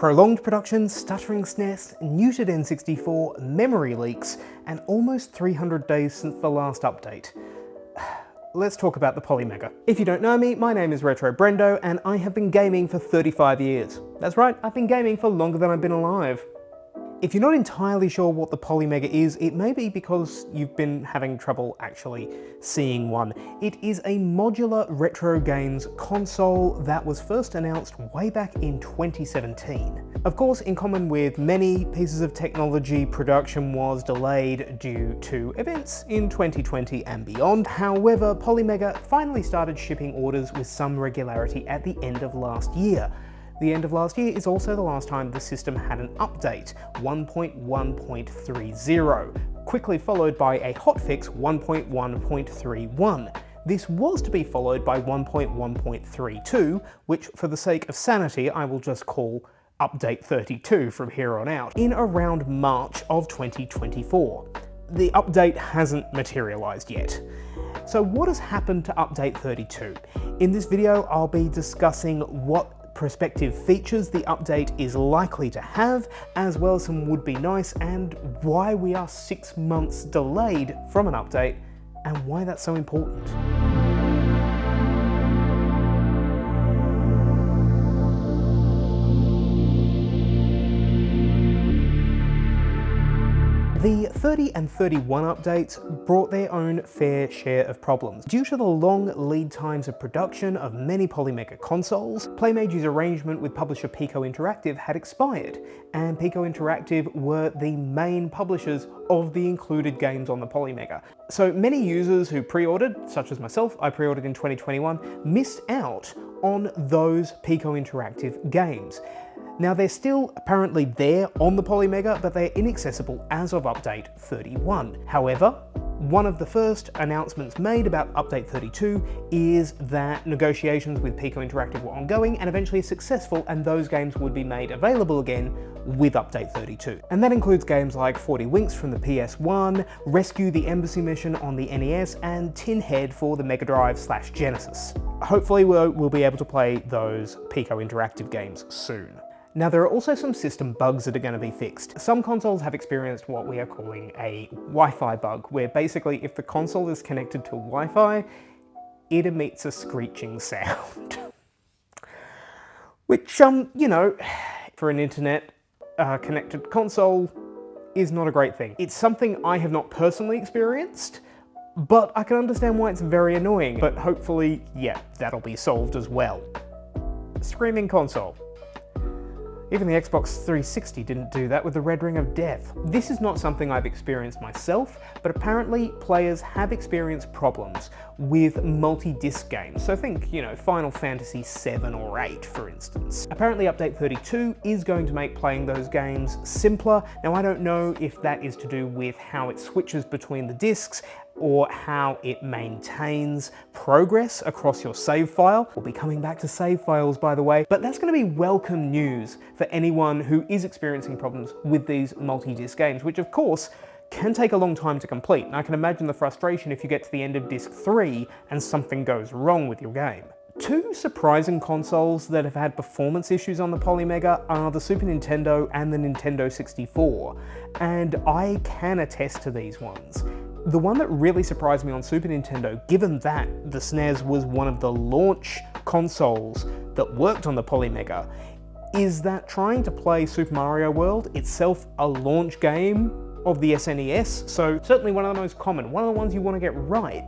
Prolonged production, stuttering SNES, neutered N64, memory leaks, and almost 300 days since the last update. Let's talk about the Polymega. If you don't know me, my name is Retro Brendo, and I have been gaming for 35 years. That's right, I've been gaming for longer than I've been alive. If you're not entirely sure what the Polymega is, it may be because you've been having trouble actually seeing one. It is a modular retro games console that was first announced way back in 2017. Of course, in common with many pieces of technology, production was delayed due to events in 2020 and beyond. However, Polymega finally started shipping orders with some regularity at the end of last year. The end of last year is also the last time the system had an update, 1.1.30, quickly followed by a hotfix 1.1.31. This was to be followed by 1.1.32, which for the sake of sanity I will just call Update 32 from here on out, in around March of 2024. The update hasn't materialized yet. So what has happened to Update 32? In this video I'll be discussing what prospective features the update is likely to have, as well as some would be nice, and why we are 6 months delayed from an update, and why that's so important. The 30 and 31 updates brought their own fair share of problems. Due to the long lead times of production of many Polymega consoles, Playmage's arrangement with publisher PIKO Interactive had expired, and PIKO Interactive were the main publishers of the included games on the Polymega. So many users who pre-ordered, such as myself, I pre-ordered in 2021, missed out on those PIKO Interactive games. Now they're still apparently there on the Polymega, but they're inaccessible as of Update 31. However, one of the first announcements made about Update 32 is that negotiations with PIKO Interactive were ongoing and eventually successful, and those games would be made available again with Update 32. And that includes games like 40 Winks from the PS1, Rescue the Embassy Mission on the NES, and Tin Head for the Mega Drive/Genesis. Hopefully we'll be able to play those PIKO Interactive games soon. Now there are also some system bugs that are going to be fixed. Some consoles have experienced what we are calling a Wi-Fi bug, where basically if the console is connected to Wi-Fi, it emits a screeching sound. Which, you know, for an internet connected console is not a great thing. It's something I have not personally experienced, but I can understand why it's very annoying. But hopefully, yeah, that'll be solved as well. Screaming console. Even the Xbox 360 didn't do that with the Red Ring of Death. This is not something I've experienced myself, but apparently players have experienced problems with multi-disc games. So think, you know, Final Fantasy 7 or 8, for instance. Apparently Update 32 is going to make playing those games simpler. Now I don't know if that is to do with how it switches between the discs, or how it maintains progress across your save file. We'll be coming back to save files, by the way, but that's going to be welcome news for anyone who is experiencing problems with these multi-disc games, which of course can take a long time to complete. And I can imagine the frustration if you get to the end of disc 3 and something goes wrong with your game. Two surprising consoles that have had performance issues on the Polymega are the Super Nintendo and the Nintendo 64, and I can attest to these ones. The one that really surprised me on Super Nintendo, given that the SNES was one of the launch consoles that worked on the Polymega, is that trying to play Super Mario World, itself a launch game of the SNES, so certainly one of the most common, one of the ones you want to get right,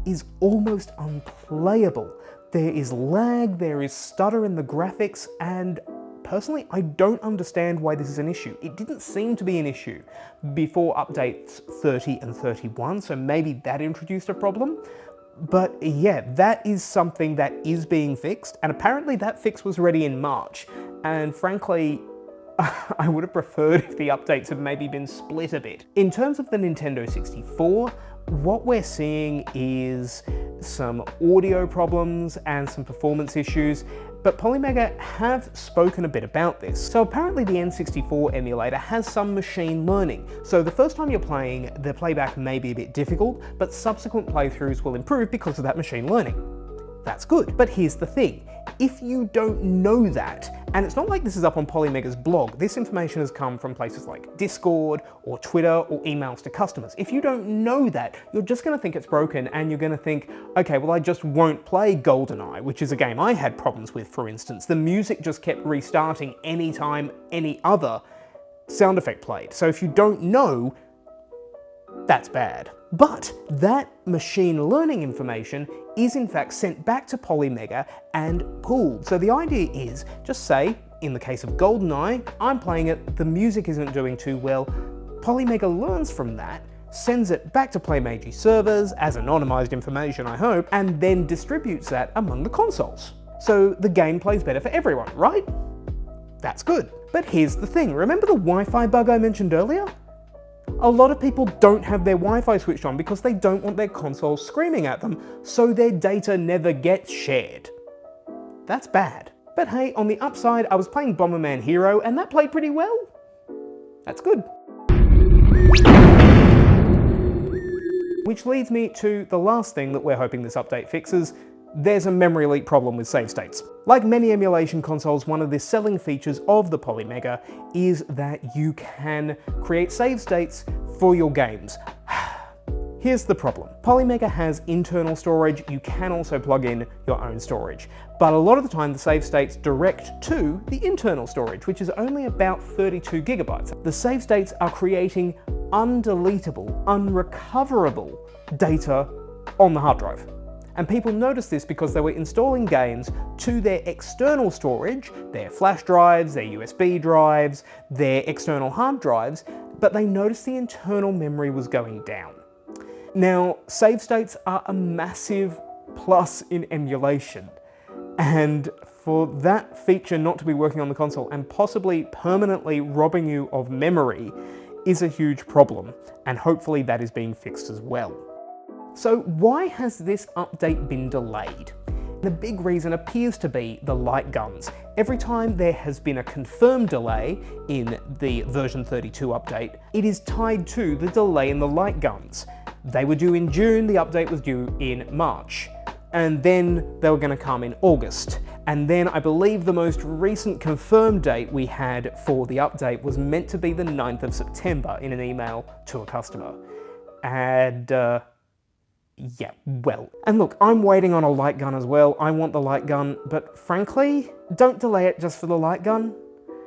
is almost unplayable. There is lag, there is stutter in the graphics, and personally, I don't understand why this is an issue. It didn't seem to be an issue before updates 30 and 31, so maybe that introduced a problem. But yeah, that is something that is being fixed, and apparently that fix was ready in March. And frankly, I would have preferred if the updates had maybe been split a bit. In terms of the Nintendo 64, what we're seeing is some audio problems and some performance issues, but Polymega have spoken a bit about this. So apparently the N64 emulator has some machine learning. So the first time you're playing, the playback may be a bit difficult, but subsequent playthroughs will improve because of that machine learning. That's good. But here's the thing. If you don't know that, and it's not like this is up on Polymega's blog, this information has come from places like Discord or Twitter or emails to customers. If you don't know that, you're just going to think it's broken and you're going to think, okay, well I just won't play GoldenEye, which is a game I had problems with, for instance. The music just kept restarting anytime any other sound effect played. So if you don't know, that's bad. But that machine learning information is in fact sent back to Polymega and pooled. So the idea is, just say, in the case of GoldenEye, I'm playing it, the music isn't doing too well. Polymega learns from that, sends it back to PlayMagi servers as anonymized information, I hope, and then distributes that among the consoles. So the game plays better for everyone, right? That's good. But here's the thing, remember the Wi-Fi bug I mentioned earlier? A lot of people don't have their Wi-Fi switched on because they don't want their console screaming at them, so their data never gets shared. That's bad. But hey, on the upside, I was playing Bomberman Hero and that played pretty well. That's good. Which leads me to the last thing that we're hoping this update fixes. There's a memory leak problem with save states. Like many emulation consoles, one of the selling features of the Polymega is that you can create save states for your games. Here's the problem. Polymega has internal storage, you can also plug in your own storage. But a lot of the time the save states direct to the internal storage, which is only about 32 gigabytes. The save states are creating undeletable, unrecoverable data on the hard drive. And people noticed this because they were installing games to their external storage, their flash drives, their USB drives, their external hard drives, but they noticed the internal memory was going down. Now, save states are a massive plus in emulation, and for that feature not to be working on the console and possibly permanently robbing you of memory is a huge problem, and hopefully that is being fixed as well. So why has this update been delayed? The big reason appears to be the light guns. Every time there has been a confirmed delay in the version 32 update, it is tied to the delay in the light guns. They were due in June, the update was due in March, and then they were going to come in August. And then I believe the most recent confirmed date we had for the update was meant to be the 9th of September in an email to a customer. And yeah, well. And look, I'm waiting on a light gun as well. I want the light gun, but frankly, don't delay it just for the light gun.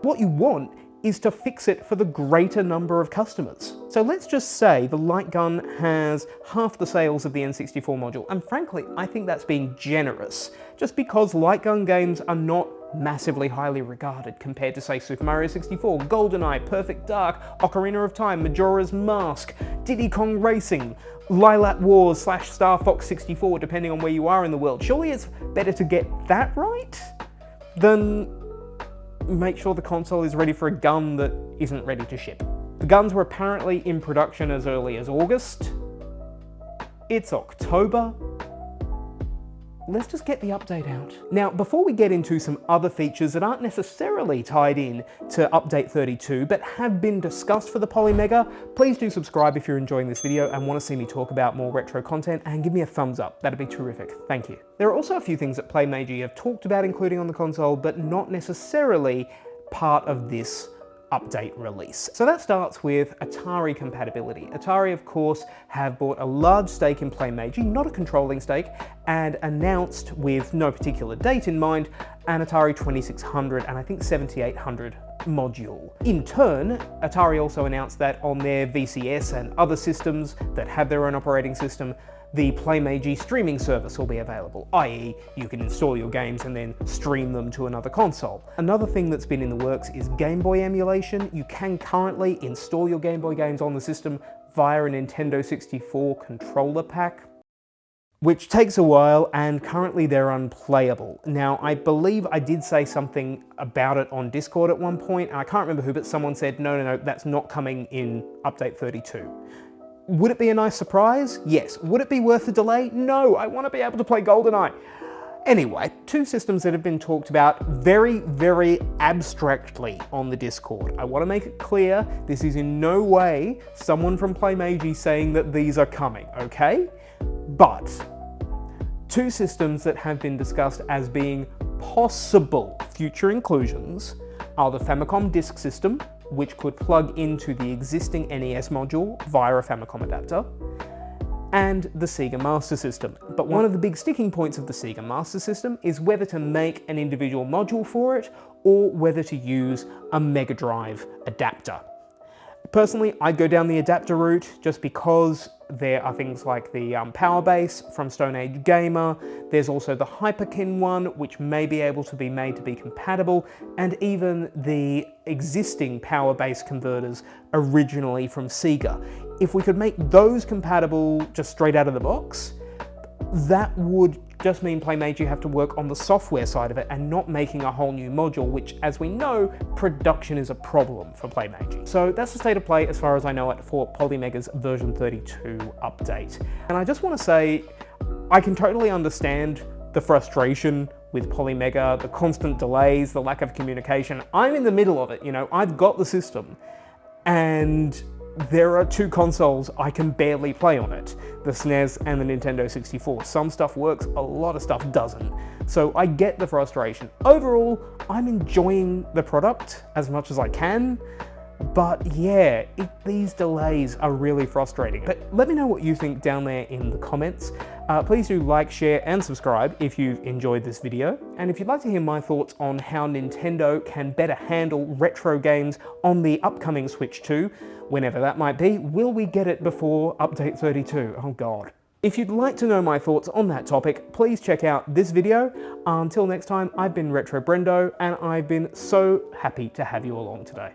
What you want is to fix it for the greater number of customers. So let's just say the light gun has half the sales of the N64 module, and frankly, I think that's being generous, just because light gun games are not massively highly regarded compared to, say, Super Mario 64, GoldenEye, Perfect Dark, Ocarina of Time, Majora's Mask, Diddy Kong Racing, Lilac Wars / Star Fox 64, depending on where you are in the world. Surely it's better to get that right than make sure the console is ready for a gun that isn't ready to ship. The guns were apparently in production as early as August. It's October. Let's just get the update out. Now, before we get into some other features that aren't necessarily tied in to update 32, but have been discussed for the Polymega, please do subscribe if you're enjoying this video and want to see me talk about more retro content, and give me a thumbs up. That'd be terrific. Thank you. There are also a few things that PlayMagi have talked about including on the console, but not necessarily part of this update release. So that starts with Atari compatibility. Atari, of course, have bought a large stake in PlayMagi, not a controlling stake, and announced, with no particular date in mind, an Atari 2600 and I think 7800 module. In turn, Atari also announced that on their VCS and other systems that have their own operating system, the PlayMagi streaming service will be available, i.e. you can install your games and then stream them to another console. Another thing that's been in the works is Game Boy emulation. You can currently install your Game Boy games on the system via a Nintendo 64 controller pack, which takes a while, and currently they're unplayable. Now, I believe I did say something about it on Discord at one point, and I can't remember who, but someone said, no, that's not coming in update 32. Would it be a nice surprise? Yes. Would it be worth the delay? No, I want to be able to play GoldenEye. Anyway, two systems that have been talked about very, very abstractly on the Discord. I want to make it clear, this is in no way someone from PlayMagi saying that these are coming, okay? But two systems that have been discussed as being possible future inclusions are the Famicom Disk System, which could plug into the existing NES module via a Famicom adapter, and the Sega Master System. But one of the big sticking points of the Sega Master System is whether to make an individual module for it or whether to use a Mega Drive adapter. Personally, I'd go down the adapter route just because there are things like the Power Base from Stone Age Gamer, there's also the Hyperkin one, which may be able to be made to be compatible, and even the existing Power Base converters originally from Sega. If we could make those compatible just straight out of the box, that would just mean PlayMage have to work on the software side of it and not making a whole new module, which, as we know, production is a problem for PlayMage. So that's the state of play as far as I know it for Polymega's version 32 update. And I just want to say, I can totally understand the frustration with Polymega, the constant delays, the lack of communication. I'm in the middle of it, you know, I've got the system, and there are two consoles I can barely play on it, the SNES and the Nintendo 64. Some stuff works, a lot of stuff doesn't. So I get the frustration. Overall, I'm enjoying the product as much as I can, but yeah, these delays are really frustrating. But let me know what you think down there in the comments. Please do like, share, and subscribe if you've enjoyed this video. And if you'd like to hear my thoughts on how Nintendo can better handle retro games on the upcoming Switch 2, whenever that might be, will we get it before update 32? Oh God. If you'd like to know my thoughts on that topic, please check out this video. Until next time, I've been Retro Brendo, and I've been so happy to have you along today.